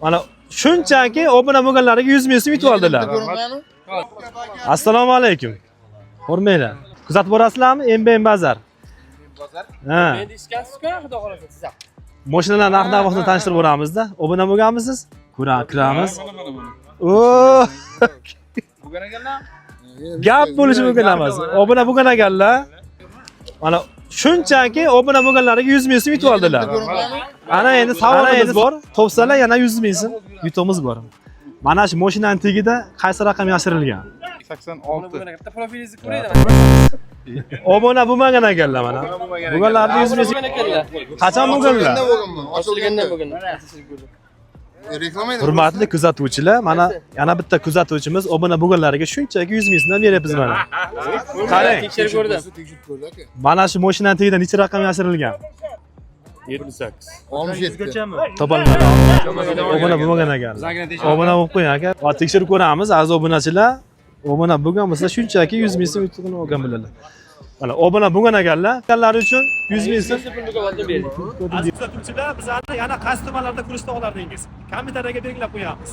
Mana shunchaki obuna bo'lganlarga 100 ming so'm yutib oldilar. Assalomu alaykum. Hurmatlar. Kuzatib borasizlarmi? MBM bazar. Ha. Endi ishkasiz-ku, xudo xolasa siz. Mashinalar narx-navosini tanishtirib boramiz-da. Obuna bo'lganmisiz? Ko'ramiz. Oo. Bugun ekanlar. Gap bo'lishi mumkin emas. Obuna bo'lgan ekanlar. Mana shunchaki obuna bo'lganlarga 100 ming so'm yutib oldilar. Ana endi savolimiz bor. Topsalar yana 100 ming so'm yutimiz bor. Mana shu mashinaning tagida qaysi raqam yashirilgan? 86. Bitta profilingizni ko'raylik. Obuna bo'lmagan ekanlar mana. Bo'lganlarni 100 ming so'm. Qachon bo'lganlar? Ochilgandan bo'lgan. Reklama Hurmatli kuzatuvchilar, mana yana bitta kuzatuvchimiz obuna bo'lganlarga shunchaki 100 ming so'mdan beryapmiz mana. Qarang. Tekshirib ko'rdim. Mana shu mashinaning tagida necha raqam yashirilgan? 78. 67. Topolmadim. Obuna bo'lmagan ekan. Obuna bo'lib qo'ying aka. Hozir tekshirib ko'ramiz, aziz obunachilar. Obuna bo'lgan bo'lsa shunchaki 100 ming so'm yutib olgan bo'ladilar. Mana obuna bo'lgan ekanlar. Kanlar uchun 100 ming so'm. Aziz kuzatuvchilar, bizlarni yana qaysi tumanlarda ko'rishni olardingiz? Kommentariyga belgilab qo'yamiz.